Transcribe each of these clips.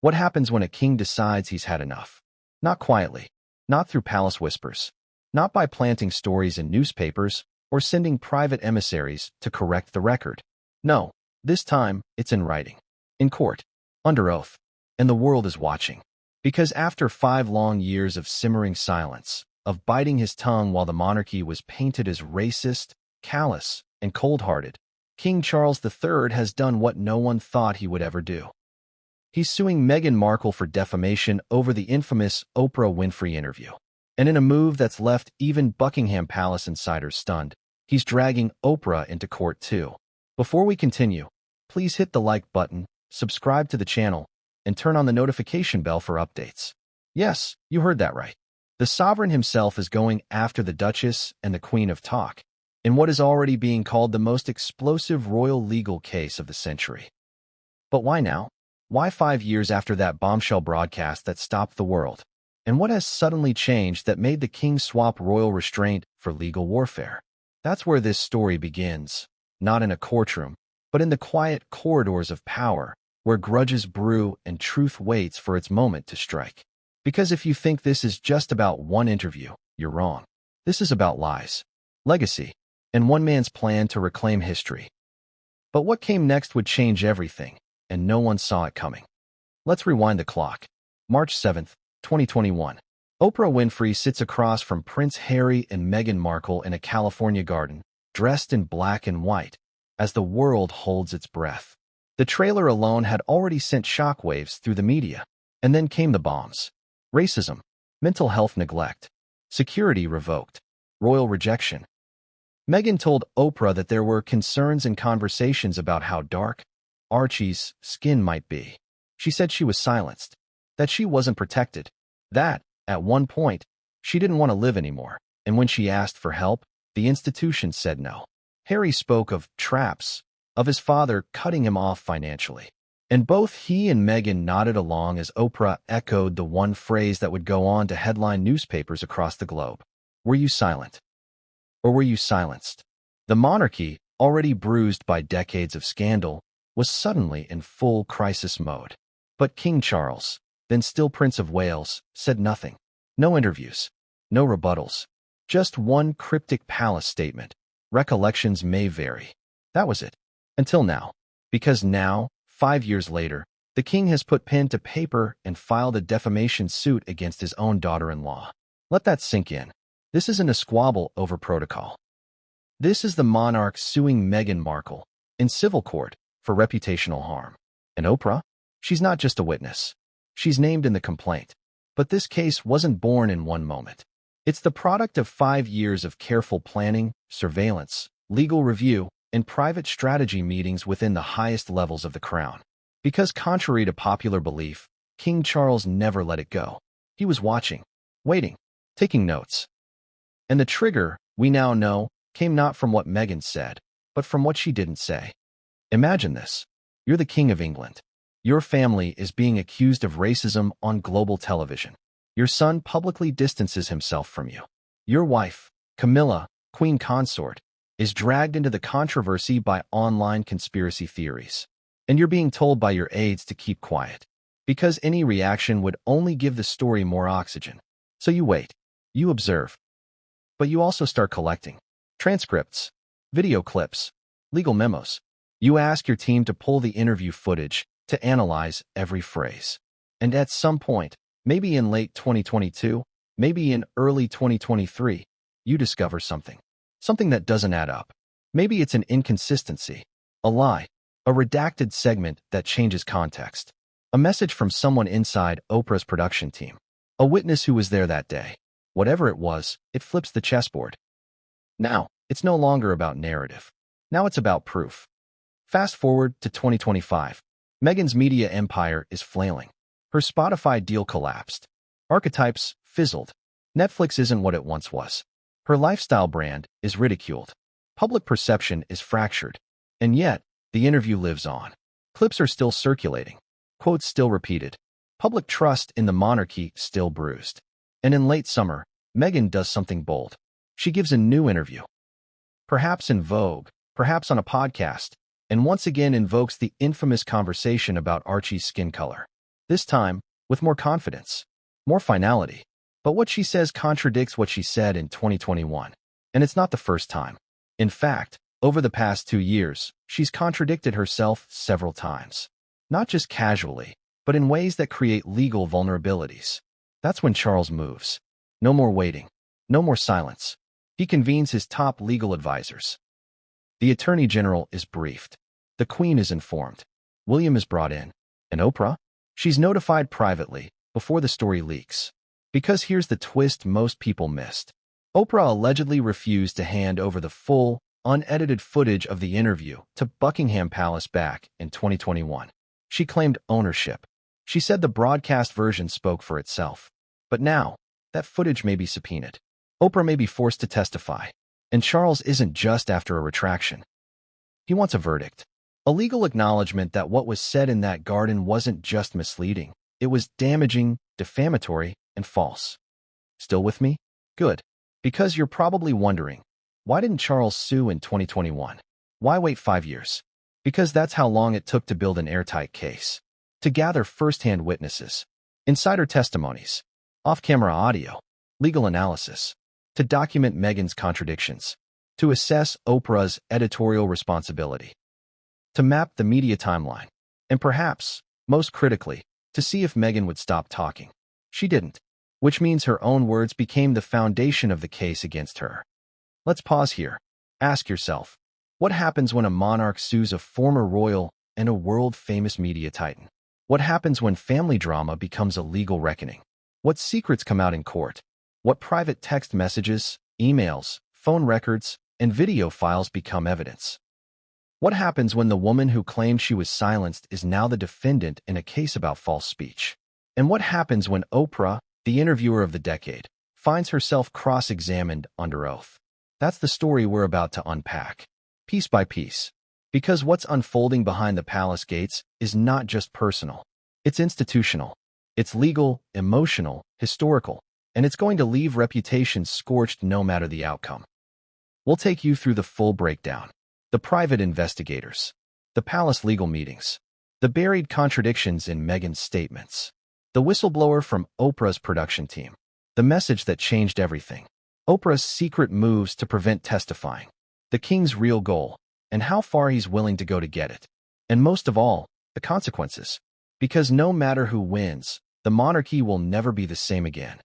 What happens when a king decides he's had enough? Not quietly, not through palace whispers, not by planting stories in newspapers or sending private emissaries to correct the record. No, this time it's in writing, in court, under oath, and the world is watching. Because after 5 long years of simmering silence, of biting his tongue while the monarchy was painted as racist, callous, and cold-hearted, King Charles III has done what no one thought he would ever do. He's suing Meghan Markle for defamation over the infamous Oprah Winfrey interview. And in a move that's left even Buckingham Palace insiders stunned, he's dragging Oprah into court too. Before we continue, please hit the like button, subscribe to the channel, and turn on the notification bell for updates. Yes, you heard that right. The sovereign himself is going after the Duchess and the Queen of Talk in what is already being called the most explosive royal legal case of the century. But why now? Why 5 years after that bombshell broadcast that stopped the world? And what has suddenly changed that made the king swap royal restraint for legal warfare? That's where this story begins, not in a courtroom, but in the quiet corridors of power, where grudges brew and truth waits for its moment to strike. Because if you think this is just about one interview, you're wrong. This is about lies, legacy, and one man's plan to reclaim history. But what came next would change everything, and no one saw it coming. Let's rewind the clock. March 7th, 2021. Oprah Winfrey sits across from Prince Harry and Meghan Markle in a California garden, dressed in black and white, as the world holds its breath. The trailer alone had already sent shockwaves through the media. And then came the bombs. Racism, mental health neglect, security revoked, royal rejection. Meghan told Oprah that there were concerns and conversations about how dark Archie's skin might be. She said she was silenced, that she wasn't protected, that, at one point, she didn't want to live anymore, and when she asked for help, the institution said no. Harry spoke of traps, of his father cutting him off financially. And both he and Meghan nodded along as Oprah echoed the one phrase that would go on to headline newspapers across the globe. Were you silent? Or were you silenced? The monarchy, already bruised by decades of scandal, was suddenly in full crisis mode. But King Charles, then still Prince of Wales, said nothing. No interviews, no rebuttals, just one cryptic palace statement. Recollections may vary. That was it. Until now. Because now, 5 years later, the king has put pen to paper and filed a defamation suit against his own daughter-in-law. Let that sink in. This isn't a squabble over protocol. This is the monarch suing Meghan Markle in civil court for reputational harm. And Oprah? She's not just a witness. She's named in the complaint. But this case wasn't born in one moment. It's the product of 5 years of careful planning, surveillance, legal review, and private strategy meetings within the highest levels of the crown. Because contrary to popular belief, King Charles never let it go. He was watching, waiting, taking notes. And the trigger, we now know, came not from what Meghan said, but from what she didn't say. Imagine this. You're the King of England. Your family is being accused of racism on global television. Your son publicly distances himself from you. Your wife, Camilla, Queen Consort, is dragged into the controversy by online conspiracy theories. And you're being told by your aides to keep quiet, because any reaction would only give the story more oxygen. So you wait. You observe. But you also start collecting transcripts, video clips, legal memos. You ask your team to pull the interview footage to analyze every phrase. And at some point, maybe in late 2022, maybe in early 2023, you discover something. Something that doesn't add up. Maybe it's an inconsistency, a lie, a redacted segment that changes context, a message from someone inside Oprah's production team, a witness who was there that day. Whatever it was, it flips the chessboard. Now, it's no longer about narrative. Now it's about proof. Fast forward to 2025. Meghan's media empire is flailing. Her Spotify deal collapsed. Archetypes fizzled. Netflix isn't what it once was. Her lifestyle brand is ridiculed. Public perception is fractured. And yet, the interview lives on. Clips are still circulating. Quotes still repeated. Public trust in the monarchy still bruised. And in late summer, Meghan does something bold. She gives a new interview. Perhaps in Vogue, perhaps on a podcast, and once again invokes the infamous conversation about Archie's skin color. This time, with more confidence, more finality. But what she says contradicts what she said in 2021. And it's not the first time. In fact, over the past 2 years, she's contradicted herself several times. Not just casually, but in ways that create legal vulnerabilities. That's when Charles moves. No more waiting. No more silence. He convenes his top legal advisors. The Attorney General is briefed. The Queen is informed. William is brought in. And Oprah? She's notified privately, before the story leaks. Because here's the twist most people missed. Oprah allegedly refused to hand over the full, unedited footage of the interview to Buckingham Palace back in 2021. She claimed ownership. She said the broadcast version spoke for itself. But now, that footage may be subpoenaed. Oprah may be forced to testify. And Charles isn't just after a retraction. He wants a verdict. A legal acknowledgement that what was said in that garden wasn't just misleading. It was damaging, defamatory, and false. Still with me? Good. Because you're probably wondering, why didn't Charles sue in 2021? Why wait 5 years? Because that's how long it took to build an airtight case. To gather first-hand witnesses, insider testimonies, off-camera audio, legal analysis, to document Meghan's contradictions, to assess Oprah's editorial responsibility, to map the media timeline, and perhaps, most critically, to see if Meghan would stop talking. She didn't, which means her own words became the foundation of the case against her. Let's pause here. Ask yourself, what happens when a monarch sues a former royal and a world-famous media titan? What happens when family drama becomes a legal reckoning? What secrets come out in court? What private text messages, emails, phone records, and video files become evidence? What happens when the woman who claimed she was silenced is now the defendant in a case about false speech? And what happens when Oprah, the interviewer of the decade, finds herself cross-examined under oath? That's the story we're about to unpack, piece by piece. Because what's unfolding behind the palace gates is not just personal. It's institutional. It's legal, emotional, historical, and it's going to leave reputations scorched no matter the outcome. We'll take you through the full breakdown. The private investigators, the palace legal meetings, the buried contradictions in Meghan's statements, the whistleblower from Oprah's production team, the message that changed everything, Oprah's secret moves to prevent testifying, the king's real goal, and how far he's willing to go to get it. And most of all, the consequences. Because no matter who wins, the monarchy will never be the same again.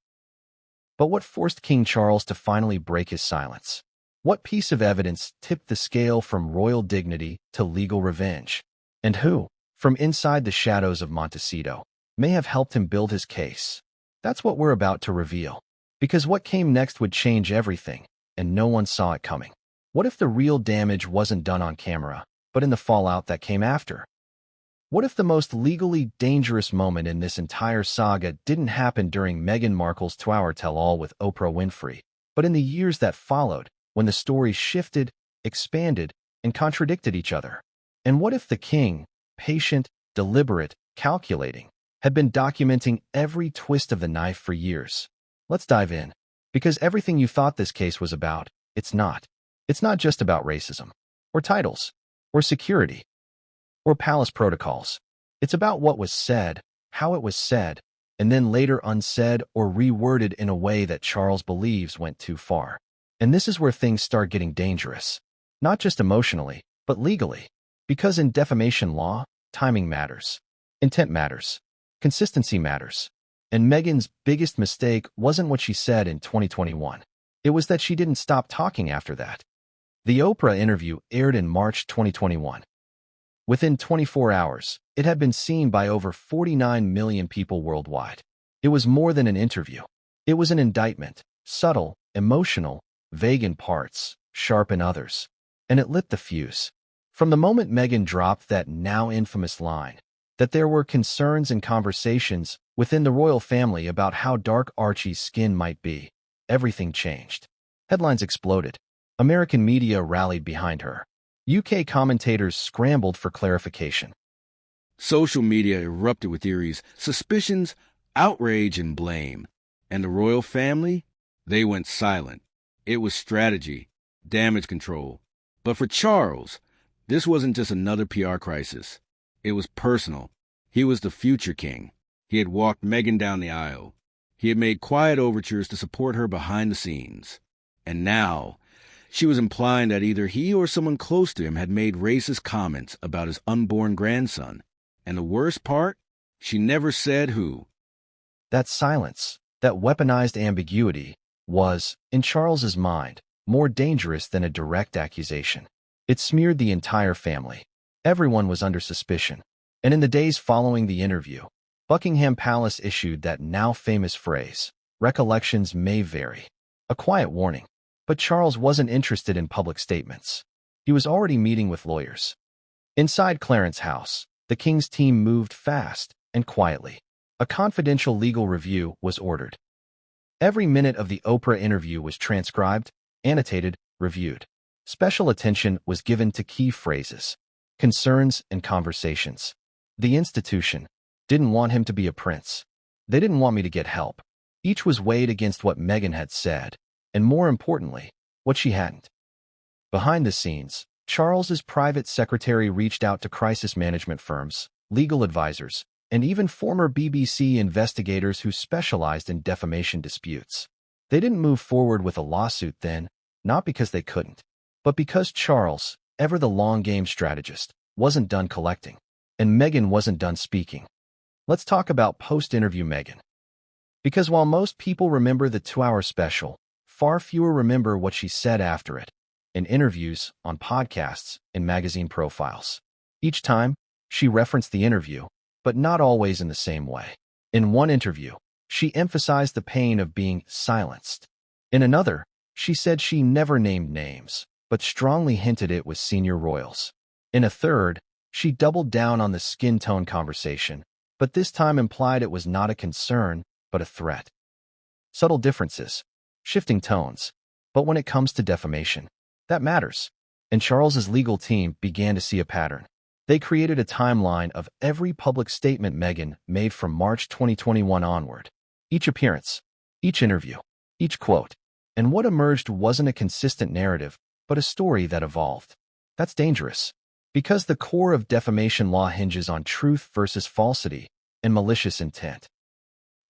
But what forced King Charles to finally break his silence? What piece of evidence tipped the scale from royal dignity to legal revenge? And who, from inside the shadows of Montecito, may have helped him build his case? That's what we're about to reveal. Because what came next would change everything, and no one saw it coming. What if the real damage wasn't done on camera, but in the fallout that came after? What if the most legally dangerous moment in this entire saga didn't happen during Meghan Markle's 2-hour tell-all with Oprah Winfrey, but in the years that followed, when the stories shifted, expanded, and contradicted each other? And what if the king, patient, deliberate, calculating, had been documenting every twist of the knife for years? Let's dive in. Because everything you thought this case was about, it's not. It's not just about racism, or titles, or security, or palace protocols. It's about what was said, how it was said, and then later unsaid or reworded in a way that Charles believes went too far. And this is where things start getting dangerous. Not just emotionally, but legally. Because in defamation law, timing matters. Intent matters. Consistency matters. And Meghan's biggest mistake wasn't what she said in 2021. It was that she didn't stop talking after that. The Oprah interview aired in March 2021. Within 24 hours, it had been seen by over 49 million people worldwide. It was more than an interview. It was an indictment, subtle, emotional, vague in parts, sharp in others. And it lit the fuse. From the moment Meghan dropped that now infamous line, that there were concerns and conversations within the royal family about how dark Archie's skin might be, everything changed. Headlines exploded. American media rallied behind her. UK commentators scrambled for clarification. Social media erupted with theories, suspicions, outrage, and blame. And the royal family? They went silent. It was strategy, damage control. But for Charles, this wasn't just another PR crisis. It was personal. He was the future king. He had walked Meghan down the aisle. He had made quiet overtures to support her behind the scenes. And now, she was implying that either he or someone close to him had made racist comments about his unborn grandson. And the worst part? She never said who. That silence, that weaponized ambiguity, was, in Charles's mind, more dangerous than a direct accusation. It smeared the entire family. Everyone was under suspicion. And in the days following the interview, Buckingham Palace issued that now famous phrase, "Recollections may vary." A quiet warning. But Charles wasn't interested in public statements. He was already meeting with lawyers. Inside Clarence House, the king's team moved fast and quietly. A confidential legal review was ordered. Every minute of the Oprah interview was transcribed, annotated, reviewed. Special attention was given to key phrases, concerns, and conversations. The institution didn't want him to be a prince. They didn't want me to get help. Each was weighed against what Meghan had said, and more importantly, what she hadn't. Behind the scenes, Charles's private secretary reached out to crisis management firms, legal advisors, and even former BBC investigators who specialized in defamation disputes. They didn't move forward with a lawsuit then, not because they couldn't, but because Charles, ever the long-game strategist, wasn't done collecting, and Meghan wasn't done speaking. Let's talk about post-interview Meghan. Because while most people remember the 2-hour special, far fewer remember what she said after it, in interviews, on podcasts, in magazine profiles. Each time, she referenced the interview, but not always in the same way. In one interview, she emphasized the pain of being silenced. In another, she said she never named names, but strongly hinted it was senior royals. In a third, she doubled down on the skin tone conversation, but this time implied it was not a concern, but a threat. Subtle differences, shifting tones, but when it comes to defamation, that matters. And Charles's legal team began to see a pattern. They created a timeline of every public statement Meghan made from March 2021 onward. Each appearance, each interview, each quote. And what emerged wasn't a consistent narrative, but a story that evolved. That's dangerous, because the core of defamation law hinges on truth versus falsity and malicious intent.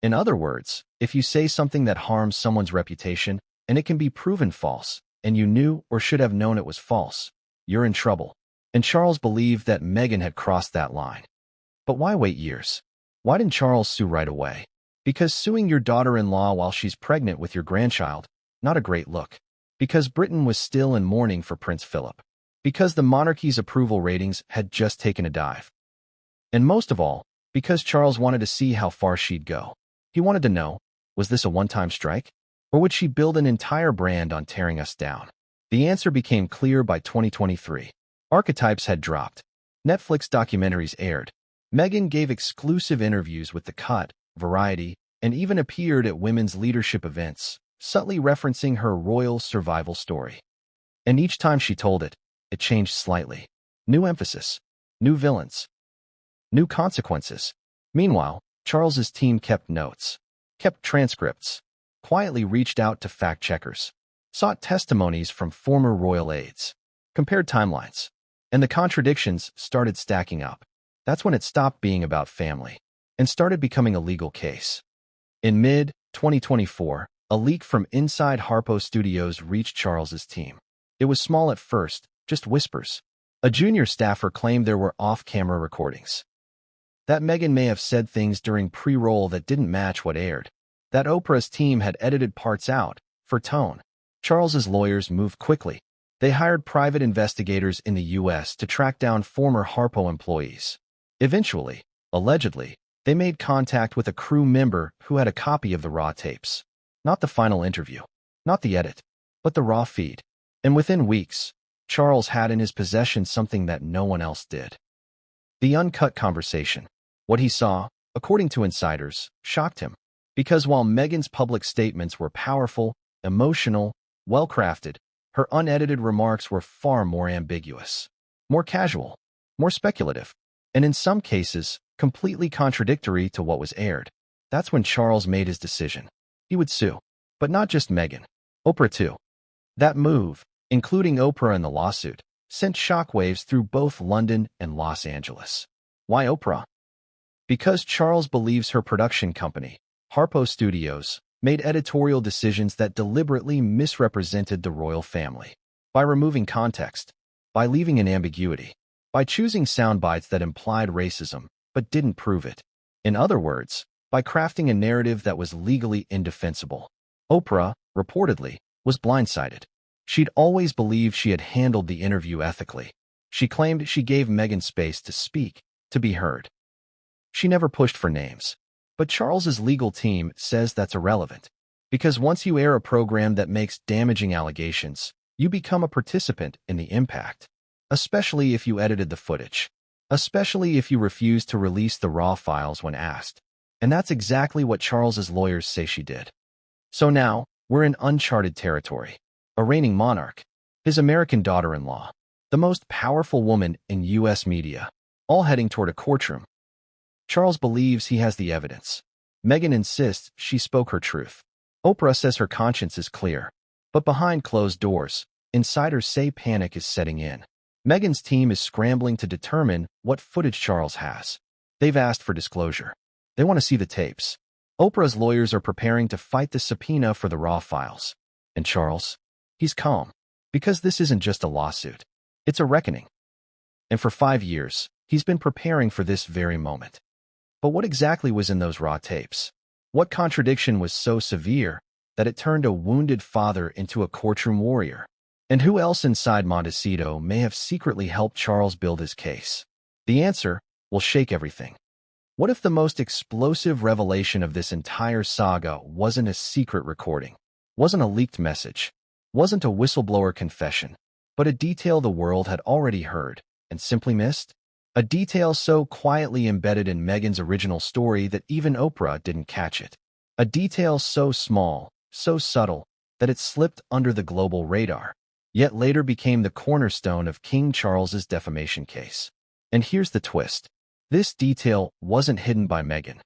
In other words, if you say something that harms someone's reputation, and it can be proven false, and you knew or should have known it was false, you're in trouble. And Charles believed that Meghan had crossed that line. But why wait years? Why didn't Charles sue right away? Because suing your daughter-in-law while she's pregnant with your grandchild, not a great look. Because Britain was still in mourning for Prince Philip. Because the monarchy's approval ratings had just taken a dive. And most of all, because Charles wanted to see how far she'd go. He wanted to know, was this a one-time strike? Or would she build an entire brand on tearing us down? The answer became clear by 2023. Archetypes had dropped. Netflix documentaries aired. Meghan gave exclusive interviews with The Cut, Variety, and even appeared at women's leadership events, subtly referencing her royal survival story. And each time she told it, it changed slightly. New emphasis, new villains, new consequences. Meanwhile, Charles's team kept notes, kept transcripts, quietly reached out to fact-checkers, sought testimonies from former royal aides, compared timelines, and the contradictions started stacking up. That's when it stopped being about family and started becoming a legal case. In mid-2024, a leak from inside Harpo Studios reached Charles's team. It was small at first, just whispers. A junior staffer claimed there were off-camera recordings. That Meghan may have said things during pre-roll that didn't match what aired. That Oprah's team had edited parts out, for tone. Charles's lawyers moved quickly. They hired private investigators in the U.S. to track down former Harpo employees. Eventually, allegedly, they made contact with a crew member who had a copy of the raw tapes. Not the final interview, not the edit, but the raw feed. And within weeks, Charles had in his possession something that no one else did. The uncut conversation. What he saw, according to insiders, shocked him. Because while Meghan's public statements were powerful, emotional, well-crafted, her unedited remarks were far more ambiguous, more casual, more speculative, and in some cases, completely contradictory to what was aired. That's when Charles made his decision. He would sue. But not just Meghan. Oprah too. That move, including Oprah in the lawsuit, sent shockwaves through both London and Los Angeles. Why Oprah? Because Charles believes her production company, Harpo Studios, made editorial decisions that deliberately misrepresented the royal family. By removing context, by leaving in ambiguity, by choosing sound bites that implied racism but didn't prove it. In other words, by crafting a narrative that was legally indefensible. Oprah, reportedly, was blindsided. She'd always believed she had handled the interview ethically. She claimed she gave Meghan space to speak, to be heard. She never pushed for names. But Charles's legal team says that's irrelevant. Because once you air a program that makes damaging allegations, you become a participant in the impact. Especially if you edited the footage. Especially if you refuse to release the raw files when asked. And that's exactly what Charles's lawyers say she did. So now, we're in uncharted territory. A reigning monarch, his American daughter-in-law, the most powerful woman in U.S. media, all heading toward a courtroom. Charles believes he has the evidence. Meghan insists she spoke her truth. Oprah says her conscience is clear. But behind closed doors, insiders say panic is setting in. Meghan's team is scrambling to determine what footage Charles has. They've asked for disclosure. They want to see the tapes. Oprah's lawyers are preparing to fight the subpoena for the raw files. And Charles? He's calm. Because this isn't just a lawsuit. It's a reckoning. And for 5 years, he's been preparing for this very moment. But what exactly was in those raw tapes? What contradiction was so severe that it turned a wounded father into a courtroom warrior? And who else inside Montecito may have secretly helped Charles build his case? The answer will shake everything. What if the most explosive revelation of this entire saga wasn't a secret recording, wasn't a leaked message, wasn't a whistleblower confession, but a detail the world had already heard and simply missed? A detail so quietly embedded in Meghan's original story that even Oprah didn't catch it. A detail so small, so subtle, that it slipped under the global radar, yet later became the cornerstone of King Charles's defamation case. And here's the twist. This detail wasn't hidden by Meghan.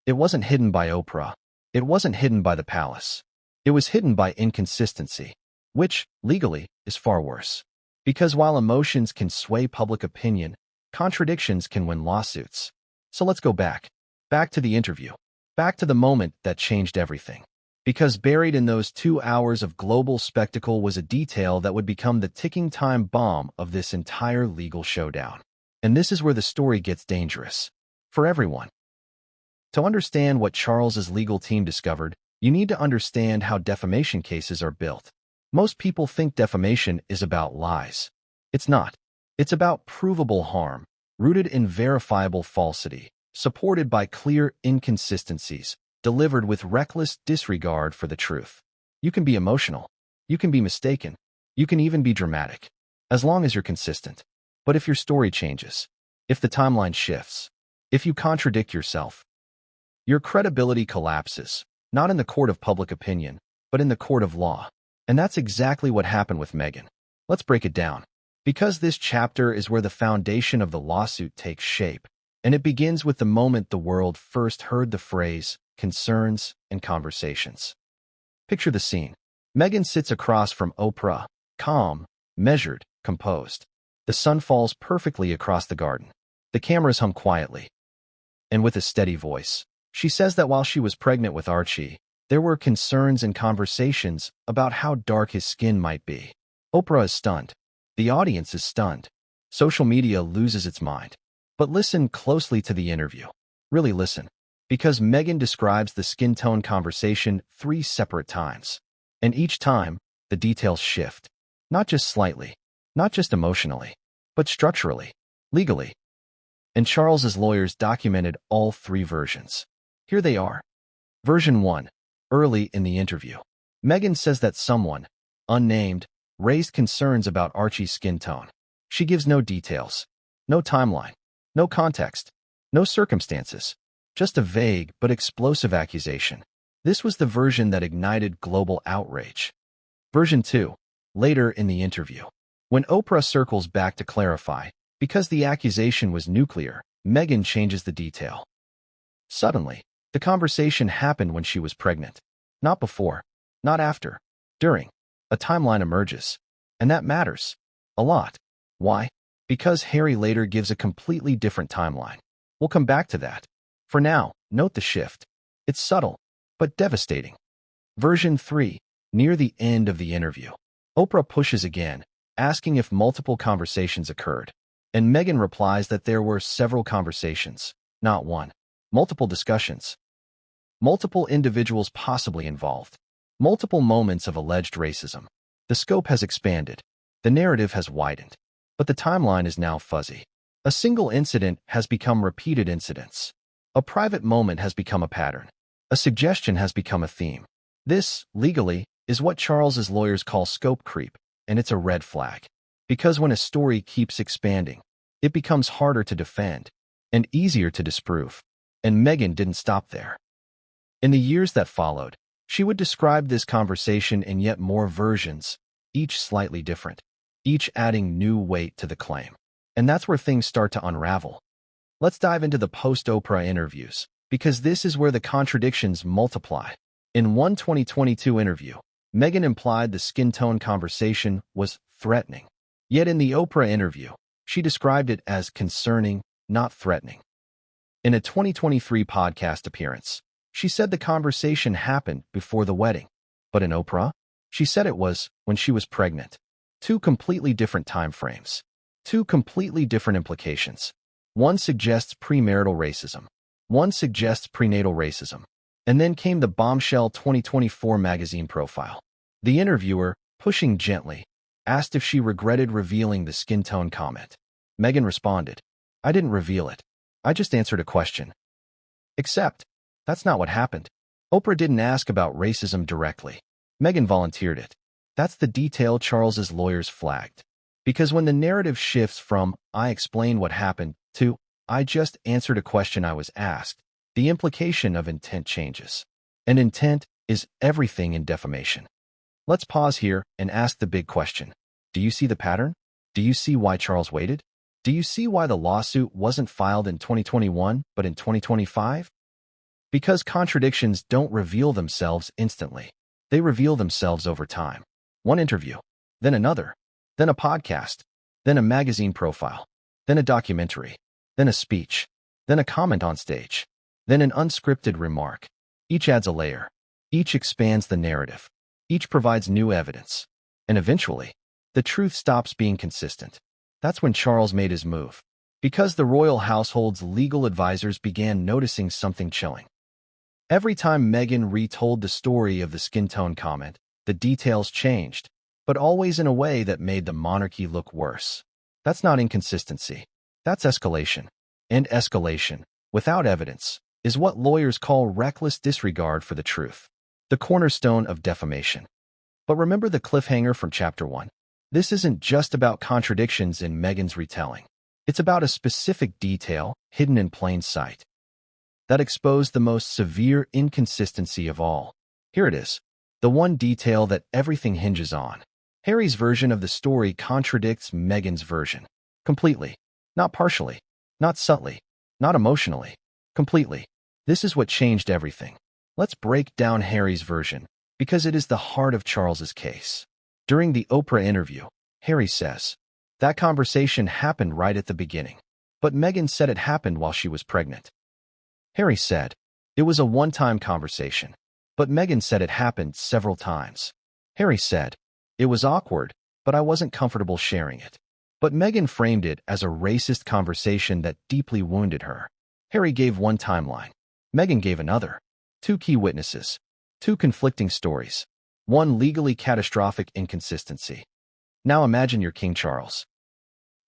It wasn't hidden by Oprah. It wasn't hidden by the palace. It was hidden by inconsistency, which, legally, is far worse. Because while emotions can sway public opinion, contradictions can win lawsuits. So let's go back to the interview, back to the moment that changed everything. Because buried in those 2 hours of global spectacle was a detail that would become the ticking time bomb of this entire legal showdown. And this is where the story gets dangerous. For everyone. To understand what Charles's legal team discovered, you need to understand how defamation cases are built. Most people think defamation is about lies. It's not. It's about provable harm, rooted in verifiable falsity, supported by clear inconsistencies, delivered with reckless disregard for the truth. You can be emotional. You can be mistaken. You can even be dramatic. As long as you're consistent. But if your story changes, if the timeline shifts, if you contradict yourself, your credibility collapses, not in the court of public opinion, but in the court of law. And that's exactly what happened with Meghan. Let's break it down. Because this chapter is where the foundation of the lawsuit takes shape, and it begins with the moment the world first heard the phrase, concerns and conversations. Picture the scene. Meghan sits across from Oprah, calm, measured, composed. The sun falls perfectly across the garden. The cameras hum quietly. And with a steady voice, she says that while she was pregnant with Archie, there were concerns and conversations about how dark his skin might be. Oprah is stunned. The audience is stunned. Social media loses its mind. But listen closely to the interview. Really listen. Because Meghan describes the skin tone conversation 3 separate times. And each time, the details shift. Not just slightly. Not just emotionally. But structurally. Legally. And Charles's lawyers documented all 3 versions. Here they are. Version 1. Early in the interview. Meghan says that someone, unnamed, raised concerns about Archie's skin tone. She gives no details, no timeline, no context, no circumstances, just a vague but explosive accusation. This was the version that ignited global outrage. Version 2. Later in the interview. When Oprah circles back to clarify, because the accusation was nuclear, Meghan changes the detail. Suddenly, the conversation happened when she was pregnant. Not before, not after, during. A timeline emerges. And that matters. A lot. Why? Because Harry later gives a completely different timeline. We'll come back to that. For now, note the shift. It's subtle, but devastating. Version 3. Near the end of the interview, Oprah pushes again, asking if multiple conversations occurred. And Meghan replies that there were several conversations, not one. Multiple discussions. Multiple individuals possibly involved. Multiple moments of alleged racism. The scope has expanded. The narrative has widened. But the timeline is now fuzzy. A single incident has become repeated incidents. A private moment has become a pattern. A suggestion has become a theme. This, legally, is what Charles's lawyers call scope creep, and it's a red flag. Because when a story keeps expanding, it becomes harder to defend and easier to disprove. And Meghan didn't stop there. In the years that followed, she would describe this conversation in yet more versions, each slightly different, each adding new weight to the claim. And that's where things start to unravel. Let's dive into the post-Oprah interviews, because this is where the contradictions multiply. In one 2022 interview, Meghan implied the skin tone conversation was threatening. Yet in the Oprah interview, she described it as concerning, not threatening. In a 2023 podcast appearance, she said the conversation happened before the wedding. But in Oprah, she said it was when she was pregnant. Two completely different time frames. Two completely different implications. One suggests premarital racism. One suggests prenatal racism. And then came the Bombshell 2024 magazine profile. The interviewer, pushing gently, asked if she regretted revealing the skin tone comment. Meghan responded, "I didn't reveal it. I just answered a question." Except, that's not what happened. Oprah didn't ask about racism directly. Meghan volunteered it. That's the detail Charles's lawyers flagged. Because when the narrative shifts from, "I explained what happened," to, "I just answered a question I was asked," the implication of intent changes. And intent is everything in defamation. Let's pause here and ask the big question. Do you see the pattern? Do you see why Charles waited? Do you see why the lawsuit wasn't filed in 2021 but in 2025? Because contradictions don't reveal themselves instantly. They reveal themselves over time. One interview, then another, then a podcast, then a magazine profile, then a documentary, then a speech, then a comment on stage, then an unscripted remark. Each adds a layer. Each expands the narrative. Each provides new evidence. And eventually, the truth stops being consistent. That's when Charles made his move. Because the royal household's legal advisors began noticing something chilling. Every time Meghan retold the story of the skin tone comment, the details changed, but always in a way that made the monarchy look worse. That's not inconsistency. That's escalation. And escalation, without evidence, is what lawyers call reckless disregard for the truth, the cornerstone of defamation. But remember the cliffhanger from Chapter 1. This isn't just about contradictions in Meghan's retelling. It's about a specific detail hidden in plain sight that exposed the most severe inconsistency of all. Here it is, the one detail that everything hinges on. Harry's version of the story contradicts Meghan's version. Completely. Not partially. Not subtly. Not emotionally. Completely. This is what changed everything. Let's break down Harry's version, because it is the heart of Charles's case. During the Oprah interview, Harry says, "That conversation happened right at the beginning. But Meghan said it happened while she was pregnant." Harry said, "It was a one-time conversation. But Meghan said it happened several times." Harry said, "It was awkward, but I wasn't comfortable sharing it." But Meghan framed it as a racist conversation that deeply wounded her. Harry gave one timeline. Meghan gave another. Two key witnesses. Two conflicting stories. One legally catastrophic inconsistency. Now imagine you're King Charles.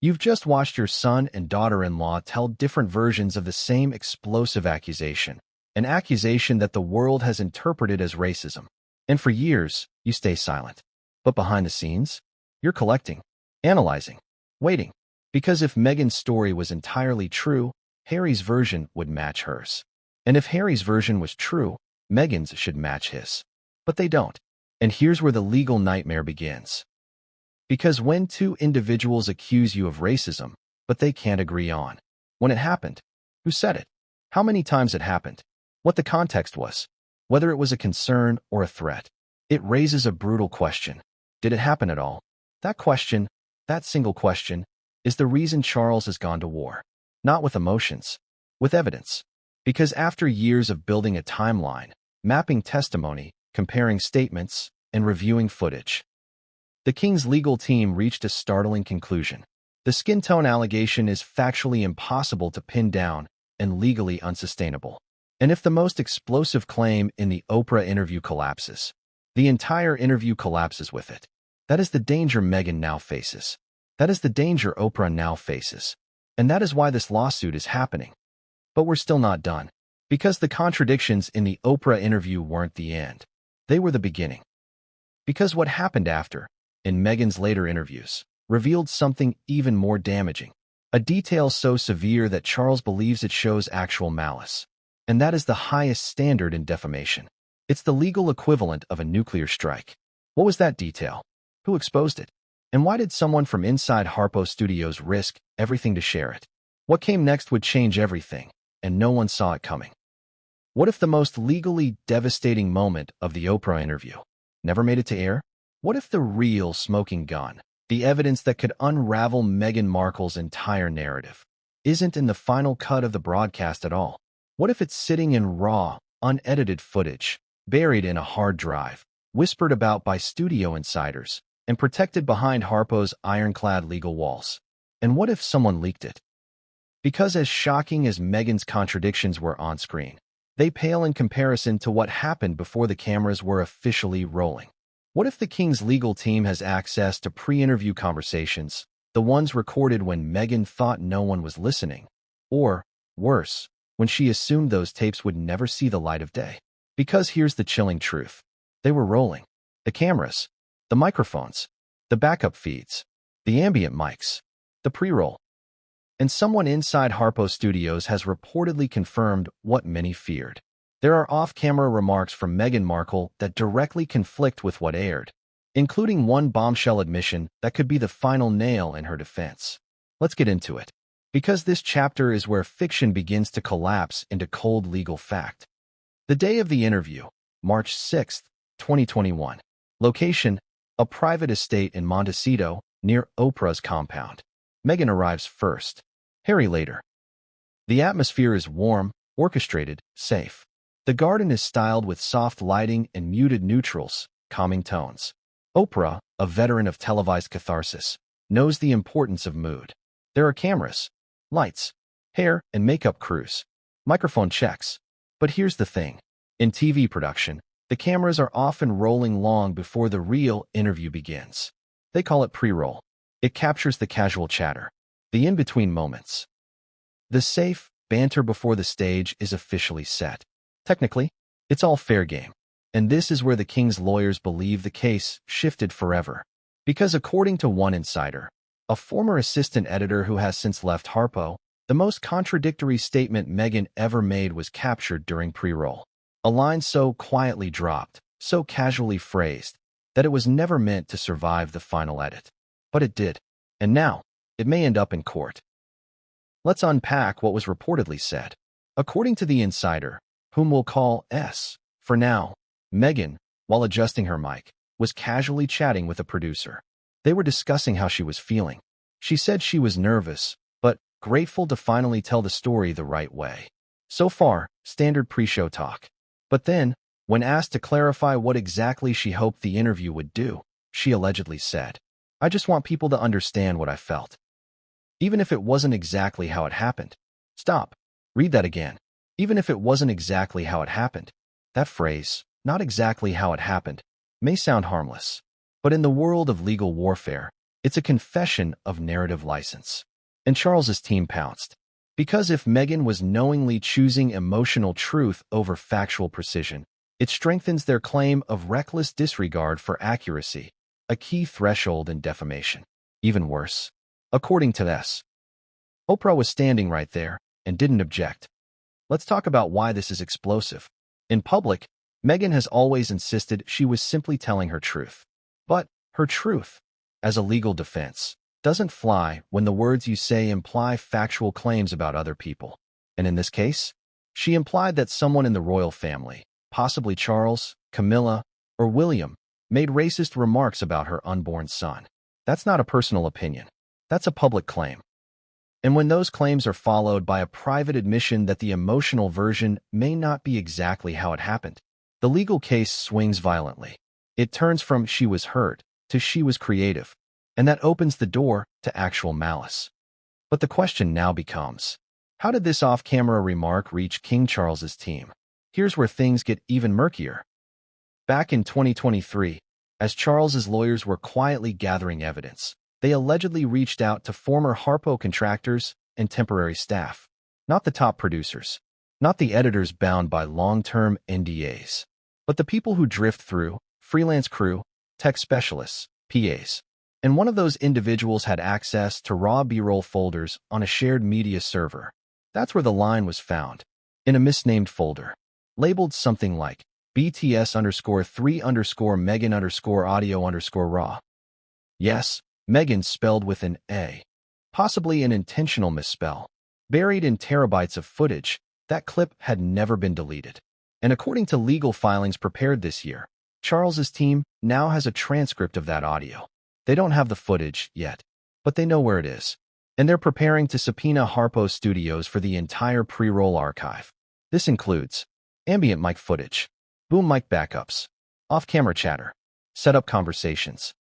You've just watched your son and daughter-in-law tell different versions of the same explosive accusation, an accusation that the world has interpreted as racism. And for years, you stay silent. But behind the scenes, you're collecting, analyzing, waiting. Because if Meghan's story was entirely true, Harry's version would match hers. And if Harry's version was true, Meghan's should match his. But they don't. And here's where the legal nightmare begins. Because when two individuals accuse you of racism, but they can't agree on when it happened, who said it, how many times it happened, what the context was, whether it was a concern or a threat, it raises a brutal question. Did it happen at all? That question, that single question, is the reason Charles has gone to war. Not with emotions, with evidence. Because after years of building a timeline, mapping testimony, comparing statements, and reviewing footage, the King's legal team reached a startling conclusion. The skin tone allegation is factually impossible to pin down and legally unsustainable. And if the most explosive claim in the Oprah interview collapses, the entire interview collapses with it. That is the danger Meghan now faces. That is the danger Oprah now faces. And that is why this lawsuit is happening. But we're still not done. Because the contradictions in the Oprah interview weren't the end. They were the beginning. Because what happened after, in Meghan's later interviews, revealed something even more damaging. A detail so severe that Charles believes it shows actual malice. And that is the highest standard in defamation. It's the legal equivalent of a nuclear strike. What was that detail? Who exposed it? And why did someone from inside Harpo Studios risk everything to share it? What came next would change everything, and no one saw it coming. What if the most legally devastating moment of the Oprah interview never made it to air? What if the real smoking gun, the evidence that could unravel Meghan Markle's entire narrative, isn't in the final cut of the broadcast at all? What if it's sitting in raw, unedited footage, buried in a hard drive, whispered about by studio insiders, and protected behind Harpo's ironclad legal walls? And what if someone leaked it? Because as shocking as Meghan's contradictions were on screen, they pale in comparison to what happened before the cameras were officially rolling. What if the King's legal team has access to pre-interview conversations, the ones recorded when Meghan thought no one was listening? Or, worse, when she assumed those tapes would never see the light of day? Because here's the chilling truth. They were rolling. The cameras, the microphones, the backup feeds, the ambient mics, the pre-roll. And someone inside Harpo Studios has reportedly confirmed what many feared. There are off-camera remarks from Meghan Markle that directly conflict with what aired, including one bombshell admission that could be the final nail in her defense. Let's get into it. Because this chapter is where fiction begins to collapse into cold legal fact. The day of the interview, March 6, 2021. Location, a private estate in Montecito, near Oprah's compound. Meghan arrives first. Harry later. The atmosphere is warm, orchestrated, safe. The garden is styled with soft lighting and muted neutrals, calming tones. Oprah, a veteran of televised catharsis, knows the importance of mood. There are cameras, lights, hair and makeup crews, microphone checks. But here's the thing. In TV production, the cameras are often rolling long before the real interview begins. They call it pre-roll. It captures the casual chatter, the in-between moments. The safe banter before the stage is officially set. Technically, it's all fair game. And this is where the King's lawyers believe the case shifted forever. Because according to one insider, a former assistant editor who has since left Harpo, the most contradictory statement Meghan ever made was captured during pre-roll. A line so quietly dropped, so casually phrased, that it was never meant to survive the final edit. But it did. And now, it may end up in court. Let's unpack what was reportedly said. According to the insider, whom we'll call S for now, Meghan, while adjusting her mic, was casually chatting with a producer. They were discussing how she was feeling. She said she was nervous, but grateful to finally tell the story the right way. So far, standard pre-show talk. But then, when asked to clarify what exactly she hoped the interview would do, she allegedly said, "I just want people to understand what I felt. Even if it wasn't exactly how it happened." Stop. Read that again. Even if it wasn't exactly how it happened. That phrase, "not exactly how it happened," may sound harmless. But in the world of legal warfare, it's a confession of narrative license. And Charles's team pounced. Because if Meghan was knowingly choosing emotional truth over factual precision, it strengthens their claim of reckless disregard for accuracy, a key threshold in defamation. Even worse, according to this, Oprah was standing right there and didn't object. Let's talk about why this is explosive. In public, Meghan has always insisted she was simply telling her truth. But her truth, as a legal defense, doesn't fly when the words you say imply factual claims about other people. And in this case, she implied that someone in the royal family, possibly Charles, Camilla, or William, made racist remarks about her unborn son. That's not a personal opinion. That's a public claim. And when those claims are followed by a private admission that the emotional version may not be exactly how it happened, the legal case swings violently. It turns from "she was hurt" to "she was creative," and that opens the door to actual malice. But the question now becomes, how did this off-camera remark reach King Charles's team? Here's where things get even murkier. Back in 2023, as Charles's lawyers were quietly gathering evidence, they allegedly reached out to former Harpo contractors and temporary staff, not the top producers, not the editors bound by long-term NDAs, but the people who drift through, freelance crew, tech specialists, PAs. And one of those individuals had access to raw B-roll folders on a shared media server. That's where the line was found, in a misnamed folder, labeled something like BTS_3_Meghan_audio_raw. Yes, Meghan spelled with an A, possibly an intentional misspell. Buried in terabytes of footage, that clip had never been deleted. And according to legal filings prepared this year, Charles's team now has a transcript of that audio. They don't have the footage yet, but they know where it is. And they're preparing to subpoena Harpo Studios for the entire pre-roll archive. This includes ambient mic footage, boom mic backups, off-camera chatter, setup conversations,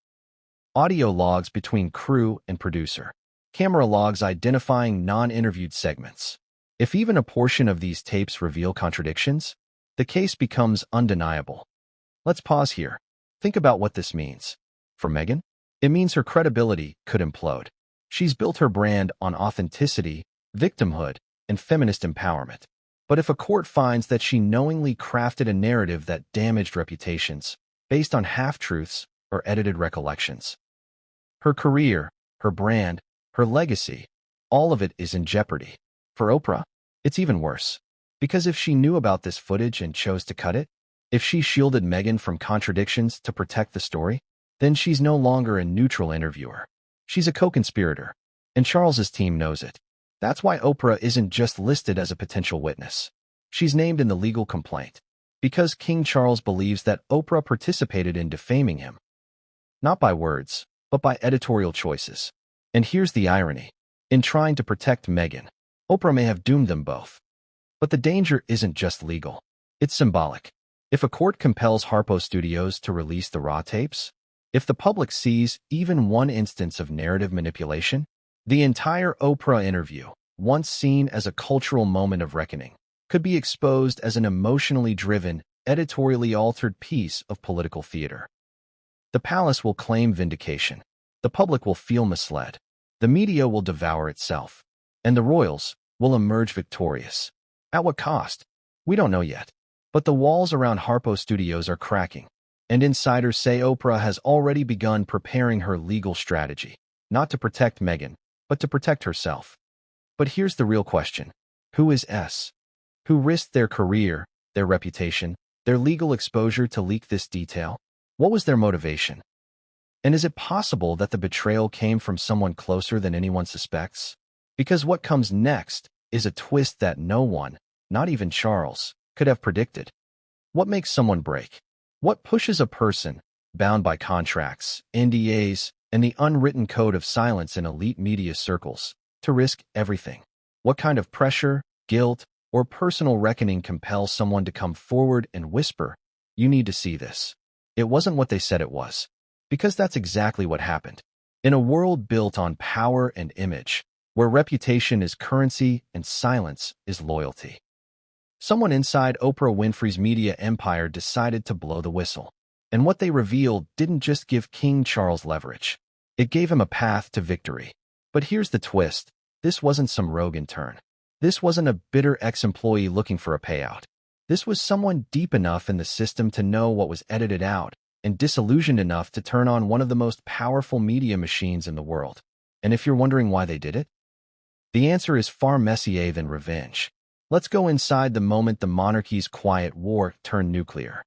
audio logs between crew and producer, camera logs identifying non-interviewed segments. If even a portion of these tapes reveal contradictions, the case becomes undeniable. Let's pause here. Think about what this means. For Meghan, it means her credibility could implode. She's built her brand on authenticity, victimhood, and feminist empowerment. But if a court finds that she knowingly crafted a narrative that damaged reputations based on half-truths or edited recollections, her career, her brand, her legacy, all of it is in jeopardy. For Oprah, it's even worse. Because if she knew about this footage and chose to cut it, if she shielded Meghan from contradictions to protect the story, then she's no longer a neutral interviewer. She's a co-conspirator, and Charles's team knows it. That's why Oprah isn't just listed as a potential witness. She's named in the legal complaint, because King Charles believes that Oprah participated in defaming him. Not by words, but by editorial choices. And here's the irony. In trying to protect Meghan, Oprah may have doomed them both. But the danger isn't just legal. It's symbolic. If a court compels Harpo Studios to release the raw tapes, if the public sees even one instance of narrative manipulation, the entire Oprah interview, once seen as a cultural moment of reckoning, could be exposed as an emotionally driven, editorially altered piece of political theater. The palace will claim vindication. The public will feel misled. The media will devour itself. And the royals will emerge victorious. At what cost? We don't know yet. But the walls around Harpo Studios are cracking. And insiders say Oprah has already begun preparing her legal strategy, not to protect Meghan, but to protect herself. But here's the real question. Who is S? Who risked their career, their reputation, their legal exposure to leak this detail? What was their motivation? And is it possible that the betrayal came from someone closer than anyone suspects? Because what comes next is a twist that no one, not even Charles, could have predicted. What makes someone break? What pushes a person, bound by contracts, NDAs, and the unwritten code of silence in elite media circles, to risk everything? What kind of pressure, guilt, or personal reckoning compels someone to come forward and whisper, "You need to see this"? It wasn't what they said it was. Because that's exactly what happened. In a world built on power and image, where reputation is currency and silence is loyalty, someone inside Oprah Winfrey's media empire decided to blow the whistle. And what they revealed didn't just give King Charles leverage. It gave him a path to victory. But here's the twist. This wasn't some rogue intern. This wasn't a bitter ex-employee looking for a payout. This was someone deep enough in the system to know what was edited out and disillusioned enough to turn on one of the most powerful media machines in the world. And if you're wondering why they did it, the answer is far messier than revenge. Let's go inside the moment the monarchy's quiet war turned nuclear.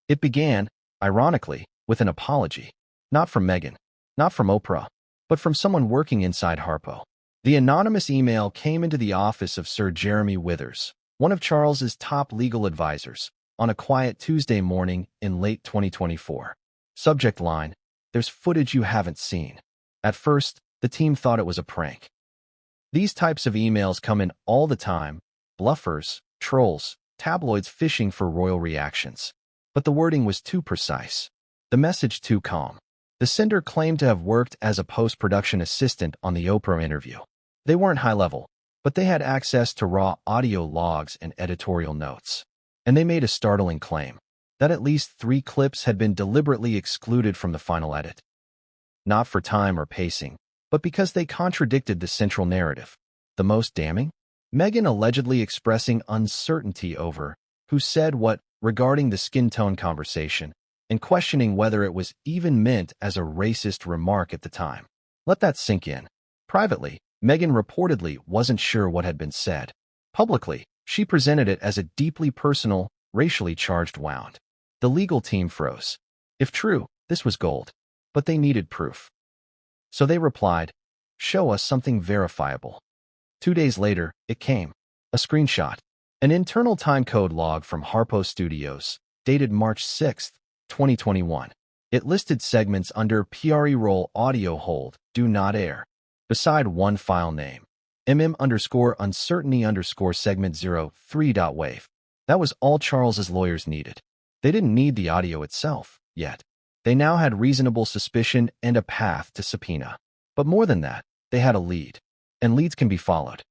It began, ironically, with an apology. Not from Meghan, not from Oprah, but from someone working inside Harpo. The anonymous email came into the office of Sir Jeremy Withers, one of Charles's top legal advisors, on a quiet Tuesday morning in late 2024. Subject line: "There's footage you haven't seen." At first, the team thought it was a prank. These types of emails come in all the time: bluffers, trolls, tabloids fishing for royal reactions. But the wording was too precise. The message too calm. The sender claimed to have worked as a post-production assistant on the Oprah interview. They weren't high-level, but they had access to raw audio logs and editorial notes. And they made a startling claim that at least 3 clips had been deliberately excluded from the final edit. Not for time or pacing, but because they contradicted the central narrative. The most damning? Meghan allegedly expressing uncertainty over who said what regarding the skin tone conversation, and questioning whether it was even meant as a racist remark at the time. Let that sink in. Privately, Meghan reportedly wasn't sure what had been said. Publicly, she presented it as a deeply personal, racially charged wound. The legal team froze. If true, this was gold. But they needed proof. So they replied, "Show us something verifiable." 2 days later, it came. A screenshot. An internal timecode log from Harpo Studios, dated March 6, 2021. It listed segments under PRE roll audio hold, do not air, beside one file name, mm_uncertainty_segment 03.wave. That was all Charles's lawyers needed. They didn't need the audio itself, yet. They now had reasonable suspicion and a path to subpoena. But more than that, they had a lead. And leads can be followed.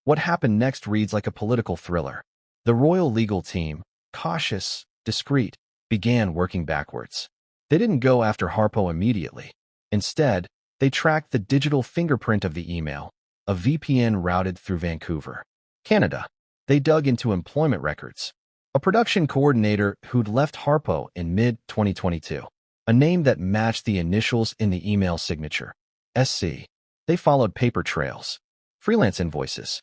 What happened next reads like a political thriller. The royal legal team, cautious, discreet, began working backwards. They didn't go after Harpo immediately. Instead, they tracked the digital fingerprint of the email, a VPN routed through Vancouver, Canada. They dug into employment records. A production coordinator who'd left Harpo in mid-2022, a name that matched the initials in the email signature, SC. They followed paper trails, freelance invoices,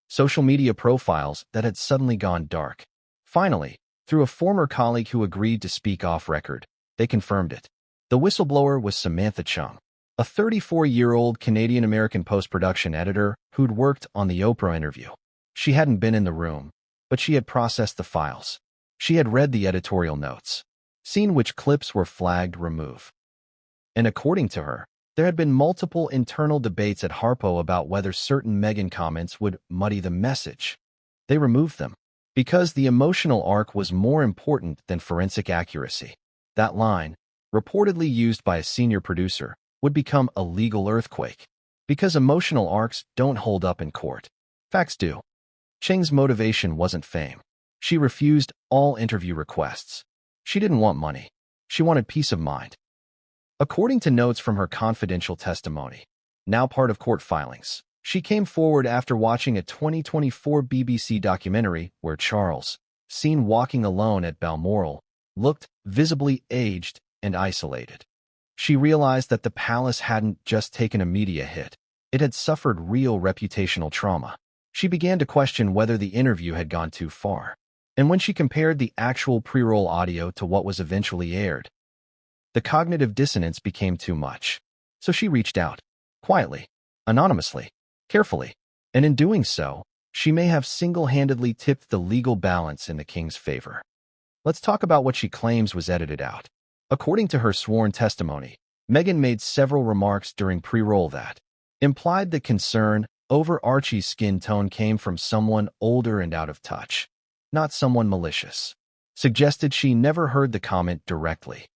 social media profiles that had suddenly gone dark. Finally, through a former colleague who agreed to speak off record, they confirmed it. The whistleblower was Samantha Chung, a 34-year-old Canadian-American post-production editor who'd worked on the Oprah interview. She hadn't been in the room, but she had processed the files. She had read the editorial notes, seen which clips were flagged remove. And according to her, there had been multiple internal debates at Harpo about whether certain Meghan comments would muddy the message. They removed them, because the emotional arc was more important than forensic accuracy. That line, reportedly used by a senior producer, would become a legal earthquake, because emotional arcs don't hold up in court. Facts do. Cheng's motivation wasn't fame. She refused all interview requests. She didn't want money. She wanted peace of mind. According to notes from her confidential testimony, now part of court filings, she came forward after watching a 2024 BBC documentary where Charles, seen walking alone at Balmoral, looked visibly aged and isolated. She realized that the palace hadn't just taken a media hit. It had suffered real reputational trauma. She began to question whether the interview had gone too far. And when she compared the actual pre-roll audio to what was eventually aired, the cognitive dissonance became too much. So she reached out, quietly, anonymously, carefully, and in doing so, she may have single-handedly tipped the legal balance in the king's favor. Let's talk about what she claims was edited out. According to her sworn testimony, Meghan made several remarks during pre-roll that implied the concern over Archie's skin tone came from someone older and out of touch, not someone malicious. Suggested she never heard the comment directly,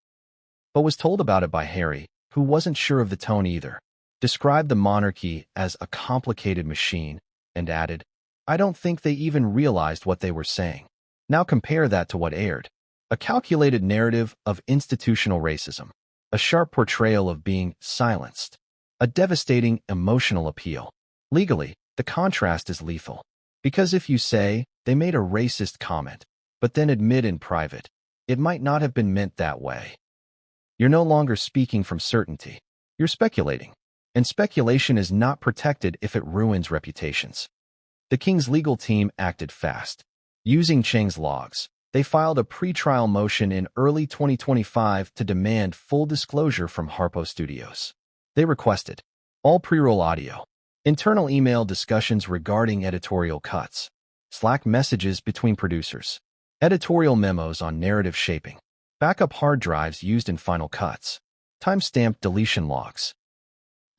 but was told about it by Harry, who wasn't sure of the tone either. Described the monarchy as a complicated machine, and added, "I don't think they even realized what they were saying." Now compare that to what aired. A calculated narrative of institutional racism, a sharp portrayal of being silenced, a devastating emotional appeal. Legally, the contrast is lethal. Because if you say, they made a racist comment, but then admit in private, it might not have been meant that way. You're no longer speaking from certainty. You're speculating. And speculation is not protected if it ruins reputations. The king's legal team acted fast. Using Cheng's logs, they filed a pre-trial motion in early 2025 to demand full disclosure from Harpo Studios. They requested all pre-roll audio, internal email discussions regarding editorial cuts, Slack messages between producers, editorial memos on narrative shaping, backup hard drives used in final cuts, timestamped deletion logs,